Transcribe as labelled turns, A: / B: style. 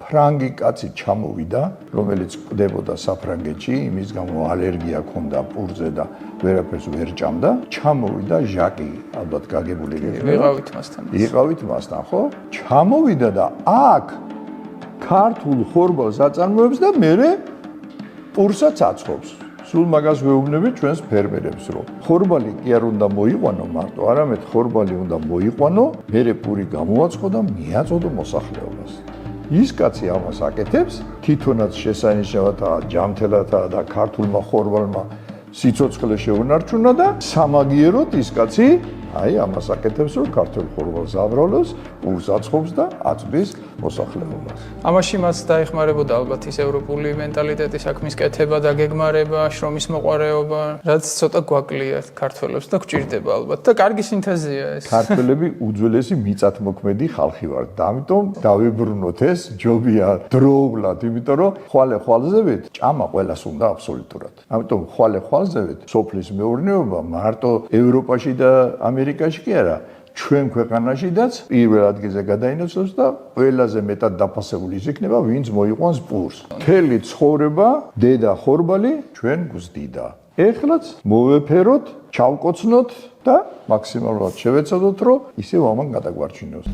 A: ფრანგი კაცი ჩამოვიდა, რომელიც კვდებოდა საფრანგეთში, იმის გამო ალერგია ჰქონდა პურზე და ვერაფერს ვერ ჭამდა, ჩამოვიდა ჟაკი, ალბათ გაგებული
B: ვიყავით მასთან.
A: იყავით მასთან, ხო? ჩამოვიდა და აქ ქართულ ხორბალს აწარმოებს და მერე პურსაც აწყობს. სულ მაგას ვეუბნებით ჩვენს ფერმერებს, რომ ხორბალი კი არ უნდა მოიყვანო მარტო, არამედ ხორბალი უნდა მოიყვანო, მერე პური გამოაწყო და მიაწოდო მოსახლეობას. ის კაცი ამას აკეთებს, თვითონაც შესანიშნავადაა ჯამთელათა და ქართულმა ხორბალმა სიცოცხლე შეუნარჩუნა და სამაგიეროდ ის კაცი აი ამას აკეთებს, რომ ქართულ ხორბალს აბრალოს, პურს აწყობს და აწვდის მოსახლეობას.
B: ამაში მას დაეხმარებოდა ალბათ ის ევროპული მენტალიტეტი, საქმის კეთება და გეგმარება, შრომის მოყვარეობა, რაც ცოტა გვაკლია ქართველებს და გვჭირდება ალბათ და კარგი სინთეზია ეს.
A: ქართველები უძველესი მიწათმოქმედი ხალხი ვართ და ამიტომ დავიბრუნოთ ეს ჯობია დროულად, იმიტომ რომ ხვალე-ხვალზევით ჭამა ყველას უნდა აბსოლუტურად. ამიტომ ხვალე-ხვალზევით სოფლის მეურნეობა მარტო ევროპაში და ამერიკაში კი არა, ჩვენ ქვეყანაშიდაც პირველ ადგილზე გადაინაცვლოს და ყველაზე მეტად დაფასებული ის იქნება, ვინც მოიყვანს პურს. მთელი ცხოვრება დედა ხორბალი ჩვენ გვზდიდა. ეხლაც მოვეფეროთ, ჩავკოცნოთ და მაქსიმალურად შევეცადოთ, რომ ისევ ამან გადაგვარჩინოს.